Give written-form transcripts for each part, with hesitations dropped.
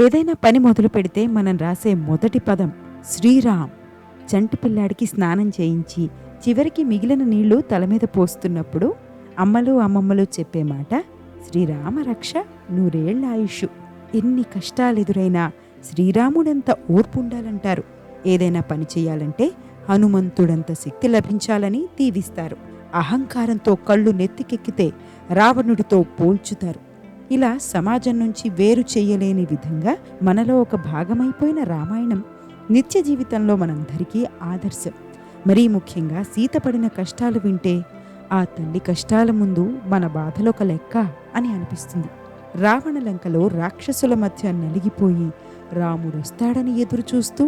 ఏదైనా పని మొదలు పెడితే మనం రాసే మొదటి పదం శ్రీరామ్. చంటి పిల్లాడికి స్నానం చేయించి చివరికి మిగిలిన నీళ్లు తల మీద పోస్తున్నప్పుడు అమ్మలు అమ్మమ్మలు చెప్పే మాట శ్రీరామ రక్ష నూరేళ్ల ఆయుష్. ఎన్ని కష్టాలెదురైనా శ్రీరాముడంత ఓర్పు ఉండాలంటారు. ఏదైనా పని చేయాలంటే హనుమంతుడంత శక్తి లభించాలని దీవిస్తారు. అహంకారంతో కళ్ళు నెత్తికెక్కితే రావణుడితో పోల్చుతారు. ఇలా సమాజం నుంచి వేరు చేయలేని విధంగా మనలో ఒక భాగమైపోయిన రామాయణం నిత్య జీవితంలో మనందరికీ ఆదర్శం. మరీ ముఖ్యంగా సీత పడిన కష్టాలు వింటే ఆ తల్లి కష్టాల ముందు మన బాధలొక లెక్క అని అనిపిస్తుంది. రావణ లంకలో రాక్షసుల మధ్య నలిగిపోయి రాముడొస్తాడని ఎదురుచూస్తూ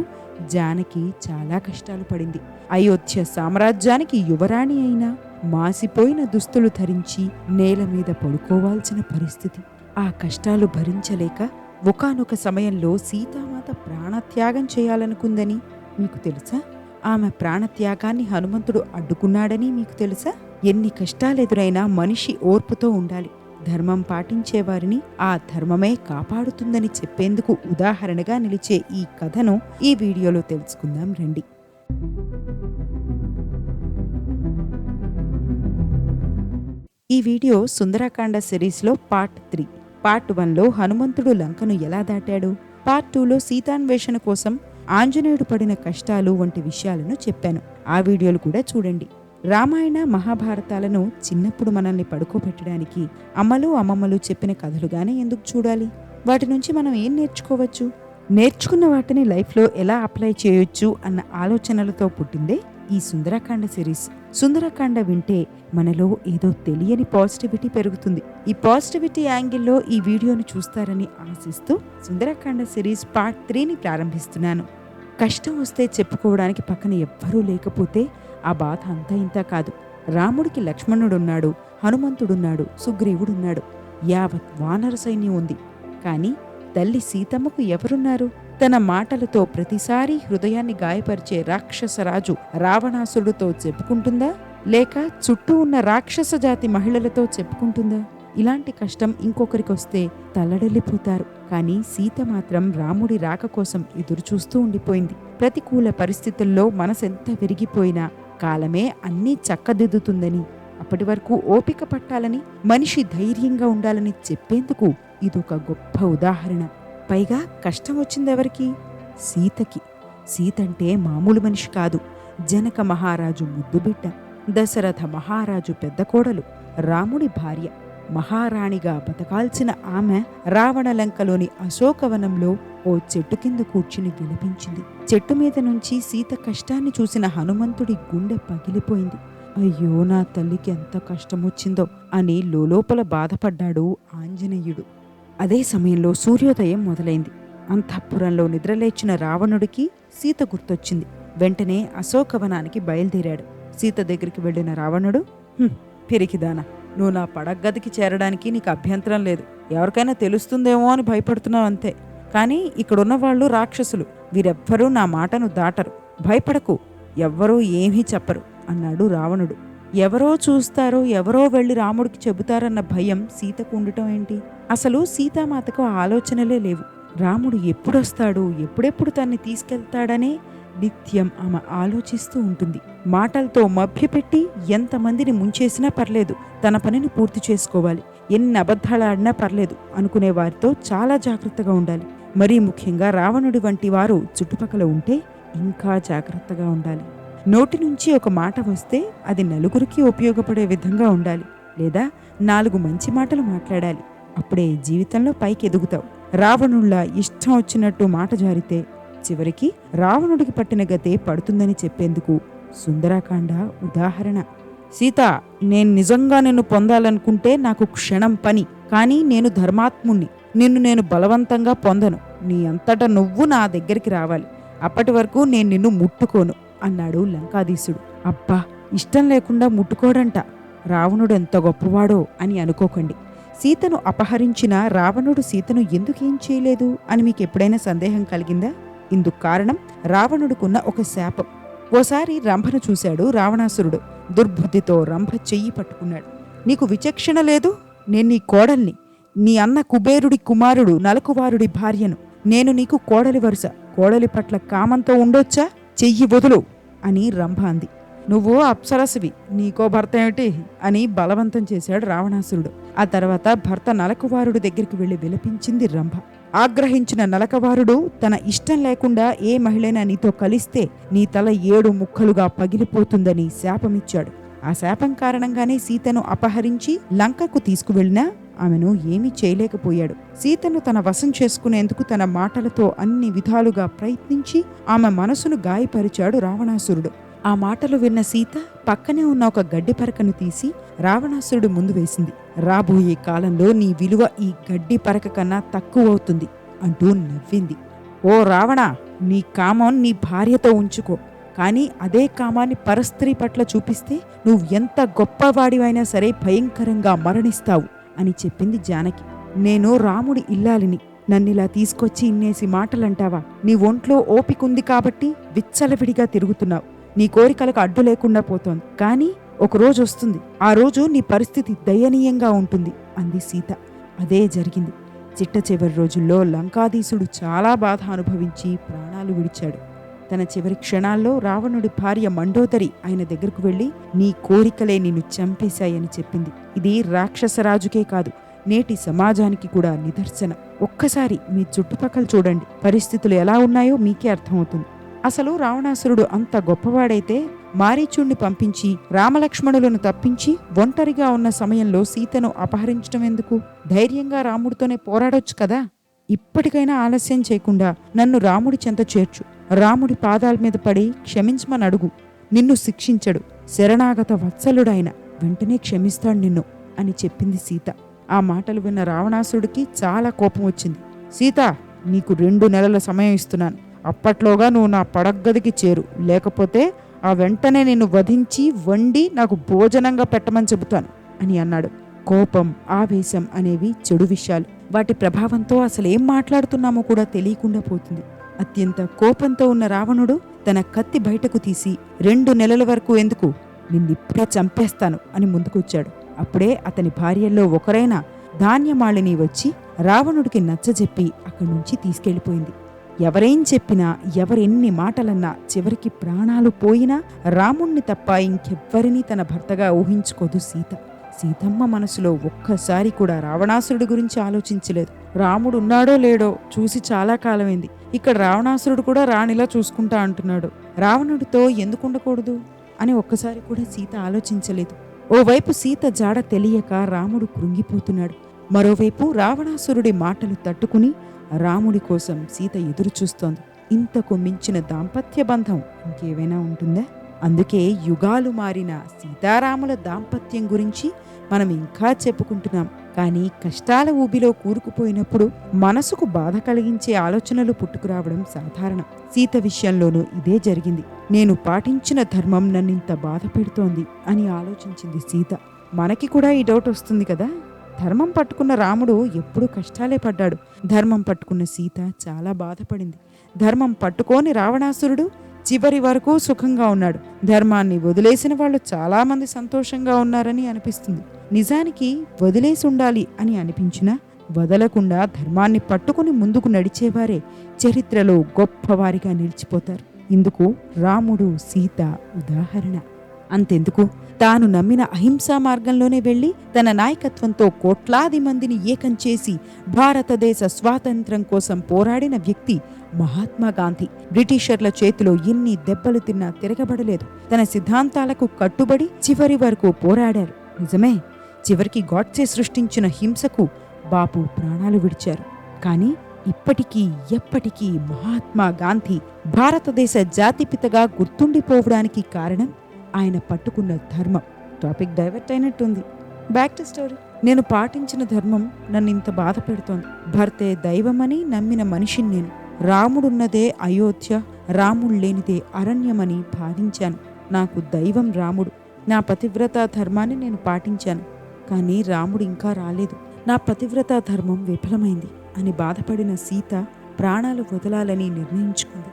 జానకి చాలా కష్టాలు పడింది. అయోధ్య సామ్రాజ్యానికి యువరాణి అయినా మాసిపోయిన దుస్తులు ధరించి నేల మీద పడుకోవాల్సిన పరిస్థితి. ఆ కష్టాలు భరించలేక ఒకానొక సమయంలో సీతామాత ప్రాణత్యాగం చేయాలనుకుందని మీకు తెలుసా? ఆమె ప్రాణత్యాగాన్ని హనుమంతుడు అడ్డుకున్నాడని మీకు తెలుసా? ఎన్ని కష్టాలెదురైనా మనిషి ఓర్పుతో ఉండాలి. ధర్మం పాటించేవారిని ఆ ధర్మమే కాపాడుతుందని చెప్పేందుకు ఉదాహరణగా నిలిచే ఈ కథను ఈ వీడియోలో తెలుసుకుందాం రండి. ఈ వీడియో సుందరకాండ సిరీస్లో పార్ట్ 3. పార్ట్ 1లో హనుమంతుడు లంకను ఎలా దాటాడు, పార్ట్ 2లో సీతాన్వేషణ కోసం ఆంజనేయుడు పడిన కష్టాలు వంటి విషయాలను చెప్పాను. ఆ వీడియోలు కూడా చూడండి. రామాయణ మహాభారతాలను చిన్నప్పుడు మనల్ని పడుకోబెట్టడానికి అమ్మలు అమ్మమ్మలు చెప్పిన కథలుగానే ఎందుకు చూడాలి? వాటి నుంచి మనం ఏం నేర్చుకోవచ్చు? నేర్చుకున్న వాటిని లైఫ్లో ఎలా అప్లై చేయొచ్చు అన్న ఆలోచనలతో పుట్టిందే ఈ సుందరకాండ సిరీస్. సుందరకాండ వింటే మనలో ఏదో తెలియని పాజిటివిటీ పెరుగుతుంది. ఈ పాజిటివిటీ యాంగిల్లో ఈ వీడియోను చూస్తారని ఆశిస్తూ సుందరకాండ సిరీస్ పార్ట్ 3ని ప్రారంభిస్తున్నాను. కష్టం వస్తే చెప్పుకోవడానికి పక్కన ఎవ్వరూ లేకపోతే ఆ బాధ అంతా ఇంత కాదు. రాముడికి లక్ష్మణుడున్నాడు, హనుమంతుడున్నాడు, సుగ్రీవుడున్నాడు, యావత్ వానర సైన్యం ఉంది. కానీ తల్లి సీతమ్మకు ఎవరున్నారు? తన మాటలతో ప్రతిసారి హృదయాన్ని గాయపరిచే రాక్షసరాజు రావణాసురుడితో చెప్పుకుంటుందా, లేక చుట్టూ ఉన్న రాక్షస జాతి మహిళలతో చెప్పుకుంటుందా? ఇలాంటి కష్టం ఇంకొకరికొస్తే తల్లడెల్లిపోతారు. కానీ సీత మాత్రం రాముడి రాక కోసం ఎదురుచూస్తూ ఉండిపోయింది. ప్రతికూల పరిస్థితుల్లో మనసెంత విరిగిపోయినా కాలమే అన్నీ చక్కదిద్దుతుందని, అప్పటి వరకు ఓపిక పట్టాలని, మనిషి ధైర్యంగా ఉండాలని చెప్పేందుకు ఇదొక గొప్ప ఉదాహరణ. పైగా కష్టం వచ్చిందెవరికి? సీతకి. సీతంటే మామూలు మనిషి కాదు. జనక మహారాజు ముద్దుబిడ్డ, దశరథ మహారాజు పెద్ద కోడలు, రాముడి భార్య. మహారాణిగా బతకాల్సిన ఆమె రావణలంకలోని అశోకవనంలో ఓ చెట్టు కింద కూర్చుని విలపించింది. చెట్టు మీద నుంచి సీత కష్టాన్ని చూసిన హనుమంతుడి గుండె పగిలిపోయింది. అయ్యో, నా తల్లికి ఎంత కష్టమొచ్చిందో అని లోలోపల బాధపడ్డాడు ఆంజనేయుడు. అదే సమయంలో సూర్యోదయం మొదలైంది. అంతఃపురంలో నిద్రలేచిన రావణుడికి సీత గుర్తొచ్చింది. వెంటనే అశోకవనానికి బయలుదేరాడు. సీత దగ్గరికి వెళ్లిన రావణుడు, పిరికిదానా, నువ్వు నా పడగ్గదికి చేరడానికి నీకు అభ్యంతరం లేదు. ఎవరికైనా తెలుస్తుందేమో అని భయపడుతున్నావు అంతే. కానీ ఇక్కడున్న వాళ్ళు రాక్షసులు. వీరెవ్వరూ నా మాటను దాటరు. భయపడకు, ఎవ్వరూ ఏమీ చెప్పరు అన్నాడు రావణుడు. ఎవరో చూస్తారో, ఎవరో వెళ్లి రాముడికి చెబుతారన్న భయం సీతకు ఉండటం ఏంటి? అసలు సీతామాతకు ఆలోచనలే లేవు. రాముడు ఎప్పుడొస్తాడు, ఎప్పుడెప్పుడు తన్ని తీసుకెళ్తాడనే నిత్యం ఆమె ఆలోచిస్తూ ఉంటుంది. మాటలతో మభ్యపెట్టి ఎంతమందిని ముంచేసినా పర్లేదు, తన పనిని పూర్తి చేసుకోవాలి. ఎన్ని అబద్ధాలాడినా పర్లేదు అనుకునే వారితో చాలా జాగ్రత్తగా ఉండాలి. మరీ ముఖ్యంగా రావణుడి వంటి వారు చుట్టుపక్కల ఉంటే ఇంకా జాగ్రత్తగా ఉండాలి. నోటి నుంచి ఒక మాట వస్తే అది నలుగురికి ఉపయోగపడే విధంగా ఉండాలి. లేదా 4 మంచి మాటలు మాట్లాడాలి. అప్పుడే జీవితంలో పైకి ఎదుగుతావు. రావణుల్లా ఇష్టం వచ్చినట్టు మాట జారితే చివరికి రావణుడికి పట్టిన గతే పడుతుందని చెప్పేందుకు సుందరకాండ ఉదాహరణ. సీత, నేను నిజంగా నిన్ను పొందాలనుకుంటే నాకు క్షణం పని. కానీ నేను ధర్మాత్ముణ్ణి. నిన్ను నేను బలవంతంగా పొందను. నీ అంతటా నువ్వు నా దగ్గరికి రావాలి. అప్పటి వరకు నేను నిన్ను ముట్టుకోను అన్నాడు లంకాధీశుడు. అబ్బా, ఇష్టం లేకుండా ముట్టుకోడంట. రావణుడు ఎంత గొప్పవాడో అని అనుకోకండి. సీతను అపహరించిన రావణుడు సీతను ఎందుకేం చేయలేదు అని మీకు ఎప్పుడైనా సందేహం కలిగిందా? ఇందుకు కారణం రావణుడికున్న ఒక శాపం. ఓసారి రంభను చూశాడు రావణాసురుడు. దుర్బుద్ధితో రంభ చెయ్యి పట్టుకున్నాడు. నీకు విచక్షణ లేదు? నేను నీ కోడల్ని, నీ అన్న కుబేరుడి కుమారుడు నలకువారుడి భార్యను. నేను నీకు కోడలి వరుస, కోడలి పట్ల కామంతో ఉండొచ్చా? చెయ్యి వదులు అని రంభ అంది. నువ్వు అప్సరసవి, నీకో భర్త ఏమిటి అని బలవంతం చేశాడు రావణాసురుడు. ఆ తర్వాత భర్త నలకువారుడు దగ్గరికి వెళ్లి విలపించింది రంభ. ఆగ్రహించిన నలకవారుడు తన ఇష్టం లేకుండా ఏ మహిళైనా నీతో కలిస్తే నీ తల 7 ముక్కలుగా పగిలిపోతుందని శాపమిచ్చాడు. ఆ శాపం కారణంగానే సీతను అపహరించి లంకకు తీసుకువెళ్ళినా ఆమెను ఏమీ చేయలేకపోయాడు. సీతను తన వశం చేసుకునేందుకు తన మాటలతో అన్ని విధాలుగా ప్రయత్నించి ఆమె మనసును గాయపరిచాడు రావణాసురుడు. ఆ మాటలు విన్న సీత పక్కనే ఉన్న ఒక గడ్డి పరకను తీసి రావణాసురుడు ముందు వేసింది. రాబోయే కాలంలో నీ విలువ ఈ గడ్డి పరక కన్నా తక్కువవుతుంది అంటూ నవ్వింది. ఓ రావణ, నీ కామం నీ భార్యతో ఉంచుకో, కానీ అదే కామాన్ని పరస్త్రీ పట్ల చూపిస్తే నువ్వు ఎంత గొప్పవాడివైనా సరే భయంకరంగా మరణిస్తావు అని చెప్పింది జానకి. నేను రాముడి ఇల్లాలిని, నన్నిలా తీసుకొచ్చి ఇన్నేసి మాటలంటావా? నీ ఒంట్లో ఓపికుంది కాబట్టి విచ్చలవిడిగా తిరుగుతున్నావు. నీ కోరికలకు అడ్డు లేకుండా పోతోంది. కానీ ఒకరోజు వస్తుంది, ఆ రోజు నీ పరిస్థితి దయనీయంగా ఉంటుంది అంది సీత. అదే జరిగింది. చిట్ట చివరి రోజుల్లో లంకాధీశుడు చాలా బాధ అనుభవించి ప్రాణాలు విడిచాడు. తన చివరి క్షణాల్లో రావణుడి భార్య మండోదరి ఆయన దగ్గరకు వెళ్లి, నీ కోరికలే నిన్ను చంపేశాయని చెప్పింది. ఇది రాక్షసరాజుకే కాదు, నేటి సమాజానికి కూడా నిదర్శనం. ఒక్కసారి మీ చుట్టుపక్కల చూడండి, పరిస్థితులు ఎలా ఉన్నాయో మీకే అర్థమవుతుంది. అసలు రావణాసురుడు అంత గొప్పవాడైతే మారీచుణ్ణి పంపించి రామలక్ష్మణులను తప్పించి ఒంటరిగా ఉన్న సమయంలో సీతను అపహరించడం ఎందుకు? ధైర్యంగా రాముడితోనే పోరాడొచ్చు కదా. ఇప్పటికైనా ఆలస్యం చేయకుండా నన్ను రాముడి చెంత చేర్చు, రాముడి పాదాల మీద పడి క్షమించమని అడుగు. నిన్ను శిక్షించడు, శరణాగత వత్సలుడైన వెంటనే క్షమిస్తాడు నిన్ను అని చెప్పింది సీత. ఆ మాటలు విన్న రావణాసురుడికి చాలా కోపం వచ్చింది. సీత, నీకు 2 నెలల సమయం ఇస్తున్నాను, అప్పట్లోగా నువ్వు నా పడగ్గదికి చేరు, లేకపోతే ఆ వెంటనే నిన్ను వధించి వండి నాకు భోజనంగా పెట్టమని చెబుతాను అని అన్నాడు. కోపం, ఆవేశం అనేవి చెడు విషయాలు. వాటి ప్రభావంతో అసలేం మాట్లాడుతున్నామో కూడా తెలియకుండా పోతుంది. అత్యంత కోపంతో ఉన్న రావణుడు తన కత్తి బయటకు తీసి 2 నెలల వరకు ఎందుకు, నిన్నిప్పుడే చంపేస్తాను అని ముందుకొచ్చాడు. అప్పుడే అతని భార్యల్లో ఒకరైన ధాన్యమాళిని వచ్చి రావణుడికి నచ్చజెప్పి అక్కడి నుంచి తీసుకెళ్లిపోయింది. ఎవరేం చెప్పినా, ఎవరెన్ని మాటలన్నా చివరికి ప్రాణాలు పోయినా రాముణ్ణి తప్ప ఇంకెవ్వరినీ తన భర్తగా ఊహించుకోదు సీత. సీతమ్మ మనసులో ఒక్కసారి కూడా రావణాసురుడి గురించి ఆలోచించలేదు. రాముడు ఉన్నాడో లేడో చూసి చాలా కాలమైంది, ఇక్కడ రావణాసురుడు కూడా రాణిలా చూసుకుంటా అంటున్నాడు, రావణుడితో ఎందుకు ఉండకూడదు అని ఒక్కసారి కూడా సీత ఆలోచించలేదు. ఓవైపు సీత జాడ తెలియక రాముడు కృంగిపోతున్నాడు, మరోవైపు రావణాసురుడి మాటలు తట్టుకుని రాముడి కోసం సీత ఎదురు చూస్తోంది. ఇంతకు మించిన దాంపత్య బంధం ఇంకేమైనా ఉంటుందా? అందుకే యుగాలు మారిన సీతారాముల దాంపత్యం గురించి మనం ఇంకా చెప్పుకుంటున్నాం. కానీ కష్టాల ఊబిలో కూరుకుపోయినప్పుడు మనసుకు బాధ కలిగించే ఆలోచనలు పుట్టుకురావడం సాధారణం. సీత విషయంలోనూ ఇదే జరిగింది. నేను పాటించిన ధర్మం నన్నింత బాధ పెడుతోంది అని ఆలోచించింది సీత. మనకి కూడా ఈ డౌట్ వస్తుంది కదా. ధర్మం పట్టుకున్న రాముడు ఎప్పుడూ కష్టాలే పడ్డాడు, ధర్మం పట్టుకున్న సీత చాలా బాధపడింది. ధర్మం పట్టుకోని రావణాసురుడు చివరి వరకు సుఖంగా ఉన్నాడు. ధర్మాన్ని వదిలేసిన వాళ్ళు చాలా మంది సంతోషంగా ఉన్నారని అనిపిస్తుంది. నిజానికి వదిలేసి ఉండాలి అని అనిపించినా వదలకుండా ధర్మాన్ని పట్టుకుని ముందుకు నడిచేవారే చరిత్రలో గొప్పవారిగా నిలిచిపోతారు. ఇందుకు రాముడు, సీత ఉదాహరణ. అంతెందుకు, తాను నమ్మిన అహింసా మార్గంలోనే వెళ్లి తన నాయకత్వంతో కోట్లాది మందిని ఏకం చేసి భారతదేశ స్వాతంత్ర్యం కోసం పోరాడిన వ్యక్తి మహాత్మా గాంధీ. బ్రిటిషర్ల చేతిలో ఎన్ని దెబ్బలు తిన్నా తిరగబడలేదు. తన సిద్ధాంతాలకు కట్టుబడి చివరి వరకు పోరాడారు. నిజమే, చివరికి గాడ్సే సృష్టించిన హింసకు బాపు ప్రాణాలు విడిచారు. కానీ ఇప్పటికీ ఎప్పటికీ మహాత్మా గాంధీ భారతదేశ జాతిపితగా గుర్తుండిపోవడానికి కారణం ఆయన పట్టుకున్న ధర్మం. టాపిక్ డైవర్ట్ అయినట్టుంది. Back to story. నేను పాటించిన ధర్మం నన్ను ఇంత బాధ పెడుతోంది. భర్తే దైవమని నమ్మిన మనిషిని నేను. రాముడున్నదే అయోధ్య, రాముడు లేనిదే అరణ్యమని భావించాను. నాకు దైవం రాముడు. నా పతివ్రతా ధర్మాన్ని నేను పాటించాను. కానీ రాముడు ఇంకా రాలేదు. నా పతివ్రతా ధర్మం విఫలమైంది అని బాధపడిన సీత ప్రాణాలు వదలాలని నిర్ణయించుకుంది.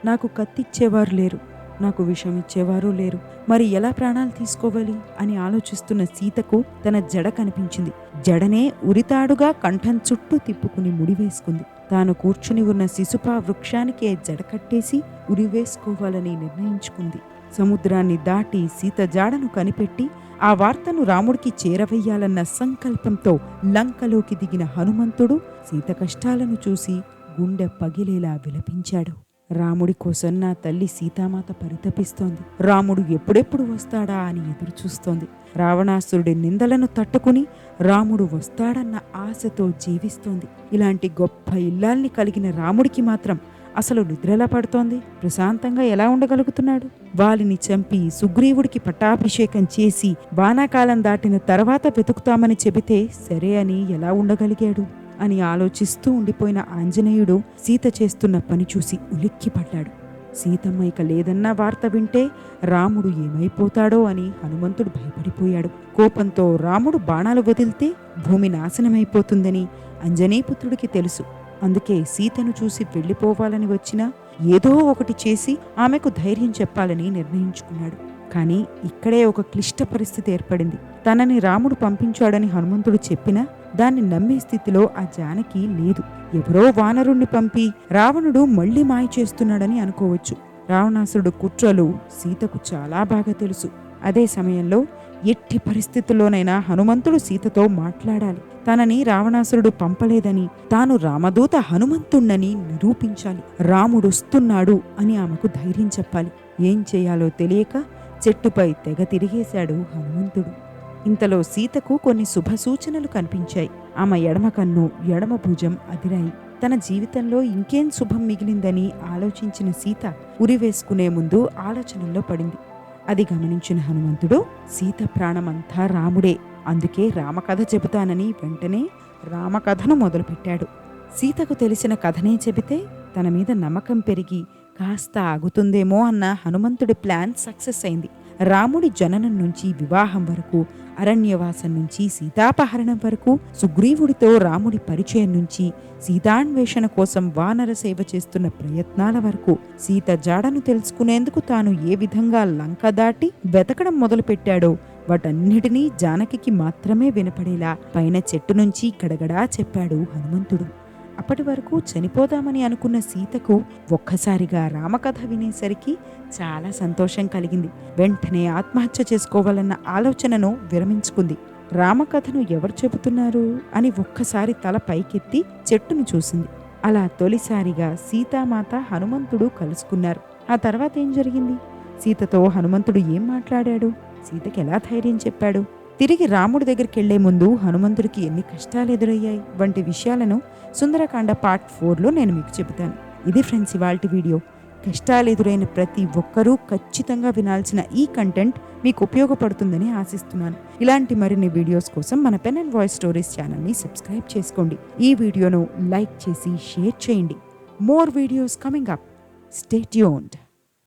నాకు కత్తిచ్చేవారు లేరు, నాకు విషం ఇచ్చేవారు లేరు, మరి ఎలా ప్రాణాలు తీసుకోవాలి అని ఆలోచిస్తున్న సీతకు తన జడ కనిపించింది. జడనే ఉరితాడుగా కంఠం చుట్టూ తిప్పుకుని ముడివేసుకుంది. తాను కూర్చుని ఉన్న శిశుపా వృక్షానికే జడకట్టేసి ఉరివేసుకోవాలని నిర్ణయించుకుంది. సముద్రాన్ని దాటి సీత జాడను కనిపెట్టి ఆ వార్తను రాముడికి చేరవెయ్యాలన్న సంకల్పంతో లంకలోకి దిగిన హనుమంతుడు సీత కష్టాలను చూసి గుండె పగిలేలా విలపించాడు. రాముడి కోసం నా తల్లి సీతామాత పరితపిస్తోంది. రాముడు ఎప్పుడెప్పుడు వస్తాడా అని ఎదురుచూస్తోంది. రావణాసురుడి నిందలను తట్టుకుని రాముడు వస్తాడన్న ఆశతో జీవిస్తోంది. ఇలాంటి గొప్ప ఇల్లాల్ని కలిగిన రాముడికి మాత్రం అసలు నిద్రలా పడుతోంది? ప్రశాంతంగా ఎలా ఉండగలుగుతున్నాడు? వాలిని చంపి సుగ్రీవుడికి పట్టాభిషేకం చేసి వానాకాలం దాటిన తర్వాత వెతుకుతామని చెబితే సరే అని ఎలా ఉండగలిగాడు అని ఆలోచిస్తూ ఉండిపోయిన ఆంజనేయుడు సీత చేస్తున్న పని చూసి ఉలిక్కిపడ్డాడు. సీతమ్మ ఇక లేదన్న వార్త వింటే రాముడు ఏమైపోతాడో అని హనుమంతుడు భయపడిపోయాడు. కోపంతో రాముడు బాణాలు వదిలితే భూమి నాశనమైపోతుందని అంజనీపుత్రుడికి తెలుసు. అందుకే సీతను చూసి వెళ్ళిపోవాలని వచ్చినా ఏదో ఒకటి చేసి ఆమెకు ధైర్యం చెప్పాలని నిర్ణయించుకున్నాడు. కానీ ఇక్కడే ఒక క్లిష్ట పరిస్థితి ఏర్పడింది. తనని రాముడు పంపించాడని హనుమంతుడు చెప్పినా దాన్ని నమ్మే స్థితిలో ఆ జానకి లేదు. ఎవరో వానరుణ్ణి పంపి రావణుడు మళ్లీ మాయ చేస్తున్నాడని అనుకోవచ్చు. రావణాసురుడు కుట్రలు సీతకు చాలా బాగా తెలుసు. అదే సమయంలో ఎట్టి పరిస్థితుల్లోనైనా హనుమంతుడు సీతతో మాట్లాడాలి. తనని రావణాసురుడు పంపలేదని, తాను రామదూత హనుమంతుణ్ణని నిరూపించాలి. రాముడొస్తున్నాడు అని ఆమెకు ధైర్యం చెప్పాలి. ఏం చేయాలో తెలియక చెట్టుపై తెగ తిరిగేశాడు హనుమంతుడు. ఇంతలో సీతకు కొన్ని శుభ సూచనలు కనిపించాయి. ఆమె ఎడమ కన్ను, ఎడమ భుజం అదిరాయి. తన జీవితంలో ఇంకేం శుభం మిగిలిందని ఆలోచించిన సీత ఉరివేసుకునే ముందు ఆలోచనల్లో పడింది. అది గమనించిన హనుమంతుడు సీత ప్రాణమంతా రాముడే, అందుకే రామకథ చెబుతానని వెంటనే రామకథను మొదలుపెట్టాడు. సీతకు తెలిసిన కథనే చెబితే తన మీద నమ్మకం పెరిగి కాస్త ఆగుతుందేమో అన్న హనుమంతుడి ప్లాన్ సక్సెస్ అయింది. రాముడి జననం నుంచి వివాహం వరకు, అరణ్యవాసం నుంచి సీతాపహరణం వరకు, సుగ్రీవుడితో రాముడి పరిచయం నుంచి సీతాన్వేషణ కోసం వానర సేవ చేస్తున్న ప్రయత్నాల వరకు, సీత జాడను తెలుసుకునేందుకు తాను ఏ విధంగా లంక దాటి వెతకడం మొదలుపెట్టాడో వాటన్నిటినీ జానకికి మాత్రమే వినపడేలా పైన చెట్టు నుంచి గడగడా చెప్పాడు హనుమంతుడు. అప్పటి వరకు చనిపోదామని అనుకున్న సీతకు ఒక్కసారిగా రామకథ వినేసరికి చాలా సంతోషం కలిగింది. వెంటనే ఆత్మహత్య చేసుకోవాలన్న ఆలోచనను విరమించుకుంది. రామకథను ఎవరు చెబుతున్నారు అని ఒక్కసారి తల పైకెత్తి చెట్టును చూసింది. అలా తొలిసారిగా సీతామాత హనుమంతుడు కలుసుకున్నారు. ఆ తర్వాత ఏం జరిగింది? సీతతో హనుమంతుడు ఏం మాట్లాడాడు? సీతకి ఎలా ధైర్యం చెప్పాడు? తిరిగి రాముడి దగ్గరికి వెళ్లే ముందు హనుమంతుడికి ఎన్ని కష్టాలు ఎదురయ్యాయి వంటి విషయాలను సుందరకాండ పార్ట్ 4లో నేను మీకు చెబుతాను. ఇది ఫ్రెండ్స్ ఇవాల్టి వీడియో. కష్టాలు ఎదురైన ప్రతి ఒక్కరూ ఖచ్చితంగా వినాల్సిన ఈ కంటెంట్ మీకు ఉపయోగపడుతుందని ఆశిస్తున్నాను. ఇలాంటి మరిన్ని వీడియోస్ కోసం మన పెన్ అండ్ వాయిస్ స్టోరీస్ ఛానల్ని సబ్స్క్రైబ్ చేసుకోండి. ఈ వీడియోను లైక్ చేసి షేర్ చేయండి. More videos coming up. Stay tuned.